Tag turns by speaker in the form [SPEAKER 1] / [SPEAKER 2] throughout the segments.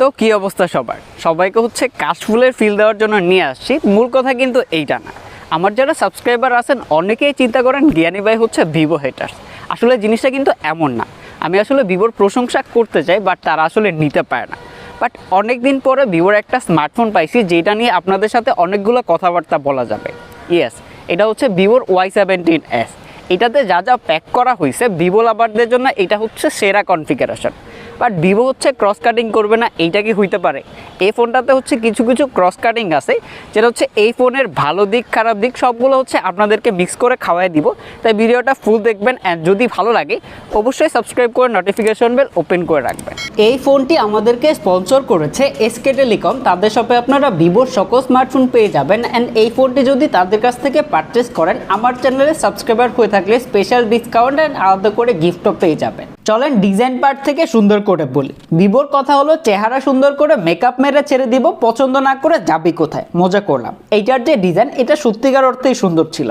[SPEAKER 1] তো কি অবস্থা সবার, সবাইকে হচ্ছে কাশফুলের ফিল দেওয়ার জন্য নিয়ে আসছি। মূল কথা কিন্তু এইটা না। আমার যারা সাবস্ক্রাইবার আছেন অনেকেই চিন্তা করেন জ্ঞানীভাই হচ্ছে ভিভো হেটার্স। আসলে জিনিসটা কিন্তু এমন না। আমি আসলে ভিভোর প্রশংসা করতে চাই, বাট তারা আসলে নিতে পারে না। বাট অনেক দিন পরে ভিভোর একটা স্মার্টফোন পাইছি যেটা নিয়ে আপনাদের সাথে অনেকগুলো কথাবার্তা বলা যাবে। ইয়েস, এটা হচ্ছে ভিভোর Y17S। এটাতে যা যা প্যাক করা হয়েছে ভিভো লাভারদের জন্য এটা হচ্ছে সেরা কনফিগারেশন। বাট ভিভো হচ্ছে ক্রস কাটিং করবে না, এইটা কি হইতে পারে? এই ফোনটাতে হচ্ছে কিছু কিছু ক্রস কাটিং আছে, যেটা হচ্ছে এই ফোনের ভালো দিক খারাপ দিক সবগুলো হচ্ছে আপনাদেরকে মিক্স করে খাওয়াই দিব। তাই ভিডিওটা ফুল দেখবেন, অ্যান্ড যদি ভালো লাগে অবশ্যই সাবস্ক্রাইব করে নোটিফিকেশন বেল ওপেন করে রাখবেন। এই ফোনটি আমাদেরকে স্পন্সর করেছে এসকে টেলিকম। তাদের শপে আপনারা ভিভোর সকল স্মার্টফোন পেয়ে যাবেন, অ্যান্ড এই ফোনটি যদি তাদের কাছ থেকে পারচেস করেন আমার চ্যানেলে সাবস্ক্রাইবার হয়ে থাকলে স্পেশাল ডিসকাউন্ট অ্যান্ড আলাদা করে গিফটও পেয়ে যাবেন। চলেন ডিজাইন পার্ট থেকে সুন্দর করে বলি। ভিভোর কথা হলো চেহারা সুন্দর করে মেকআপ মেরে ছেড়ে দিব, পছন্দ না করে যাবি কোথায়, মজা করলাম। এইটার যে ডিজাইন এটা সত্যিকার অর্থেই সুন্দর ছিল,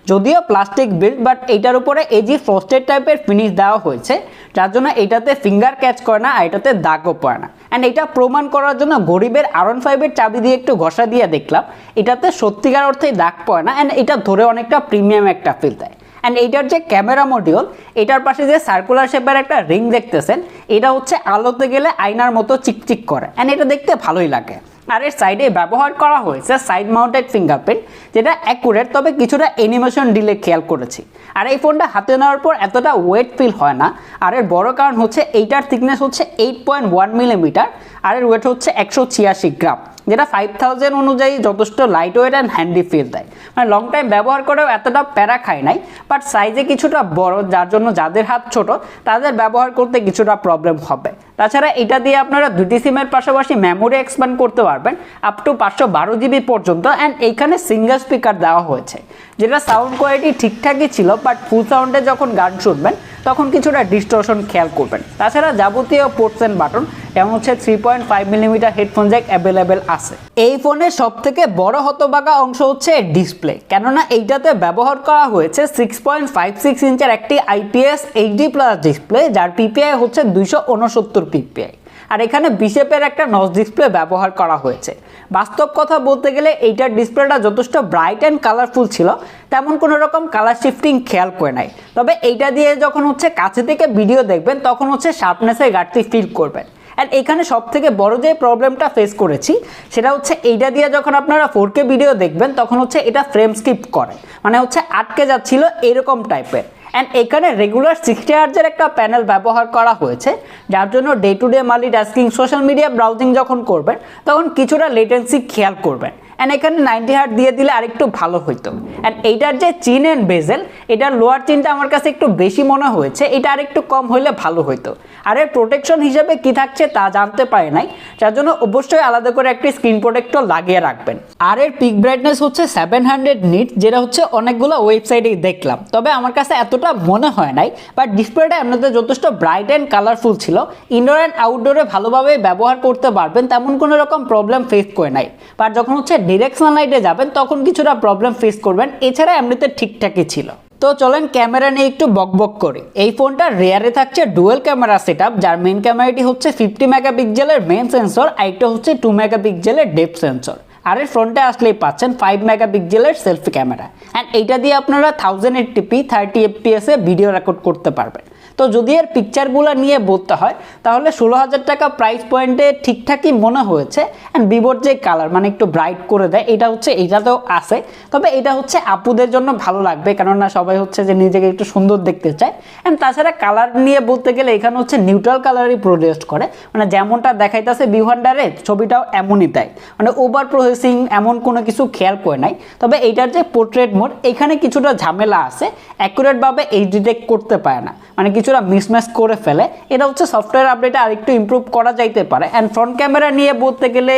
[SPEAKER 1] যদিও প্লাস্টিক বিল্ড, বাট এইটার উপরে এই যে ফ্রস্টেড টাইপের ফিনিশ দেওয়া হয়েছে যার জন্য এটাতে ফিঙ্গার ক্যাচ করে না, আর এটাতে দাগও পড়ে না। অ্যান্ড এটা প্রমাণ করার জন্য গরিবের R15 চাবি দিয়ে একটু ঘষা দিয়ে দেখলাম এটাতে সত্যিকার অর্থেই দাগ পড়ে না, অ্যান্ড এটা ধরে অনেকটা প্রিমিয়াম একটা ফিল দেয়। অ্যান্ড এইটার যে ক্যামেরা মডিউল, এটার পাশে যে সার্কুলার শেপের একটা রিং দেখতেছেন, এটা হচ্ছে আলোতে গেলে আয়নার মতো চিকচিক করে, অ্যান্ড এটা দেখতে ভালোই লাগে। আর এর সাইডে ব্যবহার করা হয়েছে সাইড মাউন্টেড ফিঙ্গারপ্রিন্ট, যেটা অ্যাকুরেট তবে কিছুটা অ্যানিমেশন ডিলে খেয়াল করেছি। আর এই ফোনটা হাতে নেওয়ার পর এতটা ওয়েট ফিল হয় না। আর এর বড় কারণ হচ্ছে এইটার থিকনেস হচ্ছে 8.1 মিলিমিটার, আর এর ওয়েট হচ্ছে 186 গ্রাম, যেটা 5000 অনুযায়ী যথেষ্ট light weight and handy feel দেয়। মানে লং টাইম ব্যবহার করেও এতটা প্যারা খায় নাই, বাট সাইজে কিছুটা বড়, যার জন্য যাদের হাত ছোট তাদের ব্যবহার করতে কিছুটা প্রবলেম হবে। তাছাড়া এটা দিয়ে আপনারা দুটি সিমের পাশাপাশি মেমোরি এক্সপ্যান্ড করতে পারবেন আপ টু 512 জিবি পর্যন্ত। অ্যান্ড এইখানে সিঙ্গেল স্পিকার দেওয়া হয়েছে, যেটা সাউন্ড কোয়ালিটি ঠিকঠাকই ছিল, বাট ফুল সাউন্ডে যখন গান শুনবেন তখন কিছুটা ডিস্টরশন খেয়াল করবেন। তাছাড়া যাবতীয় পোর্টস অ্যান্ড বাটন যেমন হচ্ছে 3.5 মিলিমিটার হেডফোন জ্যাক অ্যাভেলেবেল আছে। এই ফোনের সব থেকে বড় হতবাগা অংশ হচ্ছে ডিসপ্লে, কেননা এইটাতে ব্যবহার করা হয়েছে 6.56 ইঞ্চের একটি IPS HD+ ডিসপ্লে, যার PPI হচ্ছে 269 PPI। আর এখানে বিশেপের একটা নচ ডিসপ্লে ব্যবহার করা হয়েছে। বাস্তব কথা বলতে গেলে এইটার ডিসপ্লেটা যথেষ্ট ব্রাইট অ্যান্ড কালারফুল ছিল, তেমন কোনো রকম কালার শিফটিং খেয়াল করে নাই। তবে এইটা দিয়ে যখন হচ্ছে কাছে থেকে ভিডিও দেখবেন তখন হচ্ছে শার্পনেসের ঘাটতি ফিল করবেন। অ্যান্ড এখানে সব থেকে বড় যে প্রবলেমটা ফেস করেছি সেটা হচ্ছে এইটা দিয়ে যখন আপনারা 4K ভিডিও দেখবেন তখন হচ্ছে এটা ফ্রেম স্কিপ করে, মানে হচ্ছে আটকে যাচ্ছিল এরকম টাইপের। অ্যান্ড এখানে রেগুলার 60 হার্জের একটা প্যানেল ব্যবহার করা হয়েছে, যার জন্য day to day multitasking social media browsing যখন করবেন তখন কিছুটা লেটেন্সি খেয়াল করবেন। অ্যান্ড এখানে 90 হার্জ দিয়ে দিলে আরেকটু ভালো হইতো। অ্যান্ড এইটার যে চিন অ্যান্ড বেজেল, এটার লোয়ার চিনটা আমার কাছে একটু বেশি মনে হয়েছে, এটা আরেকটু কম হইলে ভালো হইতো। আর এর প্রোটেকশন হিসেবে কি থাকছে তা জানতে পারি নাই, যার জন্য অবশ্যই আলাদা করে একটি স্ক্রিন প্রোটেক্টর লাগিয়ে রাখবেন। আর এর পিক ব্রাইটনেস হচ্ছে 700 নিট, যেটা হচ্ছে অনেকগুলো ওয়েবসাইটেই দেখলাম, তবে আমার কাছে এতটা মনে হয় নাই। বাট ডিসপ্লেটা এমনিতে যথেষ্ট ব্রাইট অ্যান্ড কালারফুল ছিল, ইনডোর অ্যান্ড আউটডোরে ভালোভাবে ব্যবহার করতে পারবেন, তেমন কোনো রকম প্রবলেম ফেস করে নাই। বাট যখন হচ্ছে ডিরেক্ট সানলাইটে যাবেন তখন কিছুটা প্রবলেম ফেস করবেন, এছাড়া এমনিতে ঠিকঠাকই ছিল। তো চলেন ক্যামেরা নিয়ে একটু বকবক করি। এই ফোনটার রেয়ারে থাকছে ডুয়েল ক্যামেরা সেটআপ, যার মেইন ক্যামেরাটি হচ্ছে 50 মেগাপিক্সেলের মেইন সেন্সর, আর একটা হচ্ছে 2 মেগাপিক্সেলের ডেপথ সেন্সর। আর এর ফ্রন্টে আসলেই পাচ্ছেন 5 মেগাপিক্সেলের সেলফি ক্যামেরা। অ্যান্ড এইটা দিয়ে আপনারা 1080p 30 fps এ ভিডিও রেকর্ড করতে পারবেন। তো যদি এর পিকচারগুলো নিয়ে বলতে হয় তাহলে 16,000 টাকা প্রাইস পয়েন্টে ঠিকঠাকই মনে হয়েছে। অ্যান্ড ভিভোর যে কালার মানে একটু ব্রাইট করে দেয়, এটা হচ্ছে এইটাতেও আছে, তবে এটা হচ্ছে আপুদের জন্য ভালো লাগবে, কেননা সবাই হচ্ছে যে নিজেকে একটু সুন্দর দেখতে চায়। অ্যান্ড তাছাড়া কালার নিয়ে বলতে গেলে এখানে হচ্ছে নিউট্রাল কালারই প্রডিউস করে, মানে যেমনটা দেখাইতেছে ভিভোন্ডারে ছবিটাও এমনই দেয়, মানে ওভার প্রসেসিং এমন কোনো কিছু খেয়াল করে নাই। তবে এইটার যে পোর্ট্রেট মোড এখানে কিছুটা ঝামেলা আছে, অ্যাকুরেটভাবে এই ডিটেক্ট করতে পারে না, মানে কিছুটা মিসম্যাচ করে ফেলে। এটা হচ্ছে সফটওয়্যার আপডেটে আরেকটু ইমপ্রুভ করা যাইতে পারে। অ্যান্ড ফ্রন্ট ক্যামেরা নিয়ে বলতে গেলে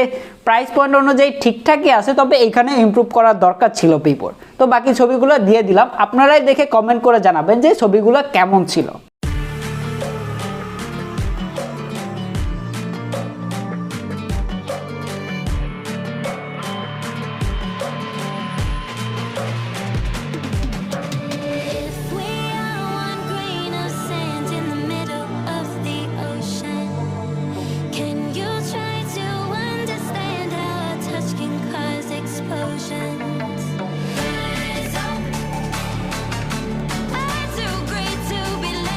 [SPEAKER 1] প্রাইস পয়েন্ট অনুযায়ী ঠিকঠাকই আছে, তবে এখানে ইমপ্রুভ করার দরকার ছিল ভিভোর। তো বাকি ছবিগুলো দিয়ে দিলাম, আপনারাই দেখে কমেন্ট করে জানাবেন যে ছবিগুলো কেমন ছিল।
[SPEAKER 2] Try to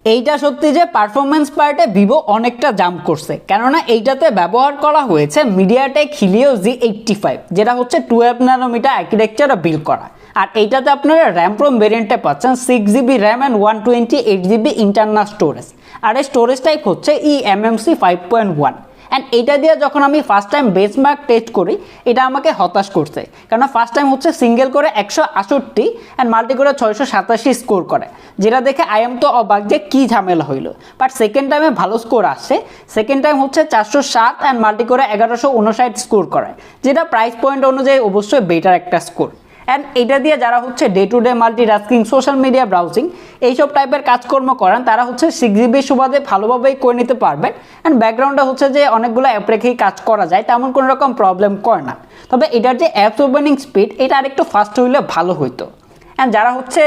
[SPEAKER 1] এইটা সত্যি যে পারফরমেন্স পার্টে ভিভো অনেকটা জাম্প করছে, কেননা এইটাতে ব্যবহার করা হয়েছে মিডিয়াটেক হিলিও Z85, যেটা হচ্ছে 12 ন্যানোমিটার আর্কিটেকচারে বিল্ড করা। আর এইটাতে আপনারা র্যাম প্রোম ভেরিয়েন্টে পাচ্ছেন 6GB RAM and 128GB internal storage. আর এই স্টোরেজ টাইপ হচ্ছে eMMC 5.1। অ্যান্ড এইটা দিয়ে যখন আমি ফার্স্ট টাইম বেঞ্চমার্ক টেস্ট করি, এটা আমাকে হতাশ করছে, কারণ ফার্স্ট টাইম হচ্ছে সিঙ্গেল করে 168 অ্যান্ড মাল্টি করে 687 স্কোর করে, যেটা দেখে আই এম তো অবাক যে কী ঝামেলা হইলো। বাট সেকেন্ড টাইমে ভালো স্কোর আসছে, সেকেন্ড টাইম হচ্ছে 407 অ্যান্ড মাল্টি করে 1159 স্কোর করে, যেটা প্রাইস পয়েন্ট অনুযায়ী অবশ্যই বেটার একটা স্কোর। অ্যান্ড এটা দিয়ে যারা হচ্ছে day to day multitasking, social media browsing এইসব টাইপের কাজকর্ম করেন, তারা হচ্ছে 6GB সুবাদে ভালোভাবেই করে নিতে পারবেন। অ্যান্ড ব্যাকগ্রাউন্ডে হচ্ছে যে অনেকগুলো অ্যাপ রেখেই কাজ করা যায়, তেমন কোনো রকম প্রবলেম করে না। তবে এটার যে অ্যাপস ওপেনিং স্পিড, এটা আরেকটু ফাস্ট হইলে ভালো হইতো। অ্যান্ড যারা হচ্ছে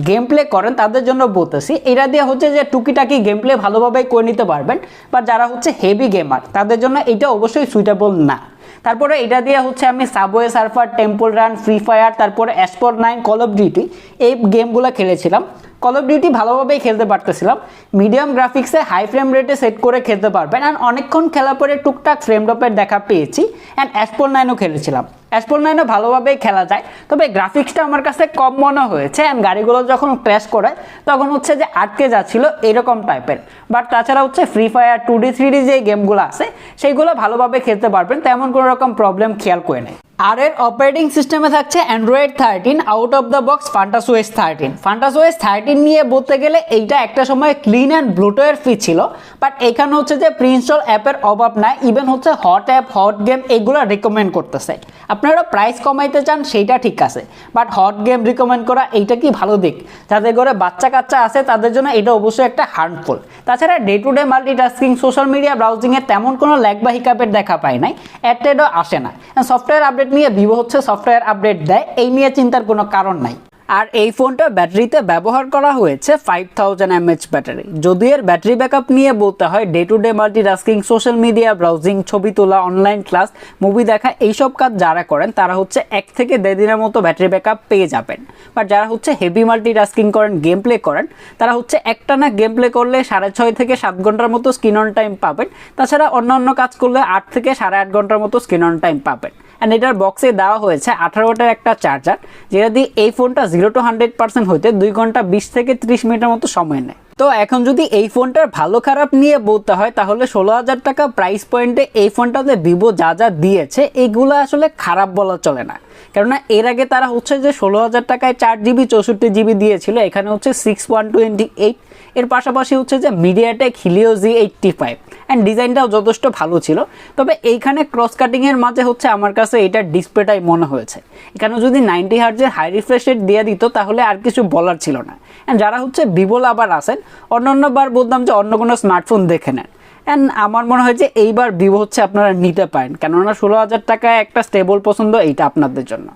[SPEAKER 1] গেম প্লে করেন তাদের জন্য বলতেছি, এটা দিয়ে হচ্ছে যে টুকিটাকি গেম প্লে ভালোভাবেই করে নিতে পারবেন। বাট যারা হচ্ছে হেভি গেমার, তাদের জন্য এটা অবশ্যই সুইটেবল না। তারপরে এটা দিয়ে হচ্ছে আমি subway surfer, temple run, free fire, তারপরে এসপোর্ট 9, কল অফ ডিউটি এই গেমগুলো খেলেছিলাম। কল অফ ডিউটি ভালোভাবেই খেলতে পারতেছিলাম, মিডিয়াম গ্রাফিক্সে হাই ফ্রেম রেটে সেট করে খেলতে পারবেন। অ্যান্ড অনেকক্ষণ খেলার পরে টুকটাক ফ্রেম ড্রপের দেখা পেয়েছি। অ্যান্ড এসপোর্ট 9ও খেলেছিলাম, এসপোর্ট 9ও ভালোভাবেই খেলা যায়, তবে গ্রাফিক্সটা আমার কাছে কম মনে হয়েছে। অ্যান্ড গাড়িগুলো যখন ক্র্যাশ করে তখন হচ্ছে যে আটকে যাচ্ছিল এরকম টাইপের। বাট তাছাড়া হচ্ছে ফ্রি ফায়ার, 2D 3D যে গেমগুলো আছে সেইগুলো ভালোভাবে খেলতে পারবেন, তেমন কোনো রকম প্রবলেম খেয়াল করে নেই। আর এর অপারেটিং সিস্টেমে থাকছে Android 13 out of the box FantasOS 13। FantasOS 13 নিয়ে বলতে গেলে এইটা একটা সময় ক্লিন অ্যান্ড ব্লুটওয়্যার ফ্রি ছিল, বাট এখানে হচ্ছে যে প্রি ইনস্টল অ্যাপের অভাব নাই। ইভেন হচ্ছে হট অ্যাপ, হট গেম এগুলো রিকমেন্ড করতেছে। আপনারা প্রাইস কমাইতে চান সেইটা ঠিক আছে, বাট হট গেম রিকমেন্ড করা এইটা কি ভালো দিক? যাদের ঘরে বাচ্চা কাচ্চা আছে তাদের জন্য এটা অবশ্যই একটা হার্মফুল। তাছাড়া day to day multitasking, social media ব্রাউজিংয়ে তেমন কোনো ল্যাগ বা হিকাপের দেখা পায় নাই, অ্যাডও আসে না। সফটওয়্যার আপডেট নিয়ে ভিভো হচ্ছে সফটওয়্যার আপডেট দেয়, এই নিয়ে চিন্তার কোনো কারণ নাই। আর এই ফোনটা ব্যাটারিতে ব্যবহার করা হয়েছে 5000 mAh ব্যাটারি। যদি এর ব্যাটারি ব্যাকআপ নিয়ে বলতে হয়, day to day multitasking, social media browsing, ছবি তোলা, অনলাইন ক্লাস, মুভি দেখা এইসব কাজ যারা করেন তারা হচ্ছে 1 থেকে 1.5 দিনের মতো ব্যাটারি ব্যাকআপ পেয়ে যাবেন। বাট যারা হচ্ছে হেভি মাল্টিটাস্কিং করেন, গেম প্লে করেন, তারা হচ্ছে একটানা গেম প্লে করলে 6.5 থেকে 7 ঘন্টার মতো স্ক্রিন অন টাইম পাবেন। তাছাড়া অন্যান্য কাজ করলে 8 থেকে 8.5 ঘন্টার মতো স্ক্রিন অন টাইম পাবেন। অ্যান্ড এটার বক্সে দেওয়া হয়েছে 18 ওয়াটের একটা চার্জার, যেটা দিয়ে এই ফোনটা 0 to 100% হইতে 2 ঘন্টা 20 থেকে 30 মিনিটের মতো সময় নেয়। তো এখন যদি এই ফোনটার ভালো খারাপ নিয়ে বলতে হয়, তাহলে 16,000 টাকা প্রাইস পয়েন্টে এই ফোনটাতে ভিভো যা যা দিয়েছে এগুলো আসলে খারাপ বলা চলে না। কেননা এর আগে তারা হচ্ছে যে 16,000 টাকায় 4GB 64GB দিয়েছিল, এখানে হচ্ছে 6128। এর পাশাপাশি হচ্ছে যে মিডিয়াটেক হিলিও Z85 অ্যান্ড ডিজাইনটাও যথেষ্ট ভালো ছিল। তবে এইখানে ক্রস কাটিংয়ের মাঝে হচ্ছে আমার কাছে এটার ডিসপ্লেটাই মনে হয়েছে। এখানে যদি 90 হার্জের হাই রিফ্রেশ রেট দিয়ে দিত তাহলে আর কিছু বলার ছিল না। অ্যান্ড যারা হচ্ছে ভিভো লাভার আছেন, অন্যান্যবার বলতাম যে অন্য কোনো স্মার্টফোন দেখে নেন। অ্যান্ড আমার মনে হয় যে এইবার ভিভো হচ্ছে আপনারা নিতে পারেন, কেননা 16,000 টাকায় একটা স্টেবল পছন্দ এইটা আপনাদের জন্য।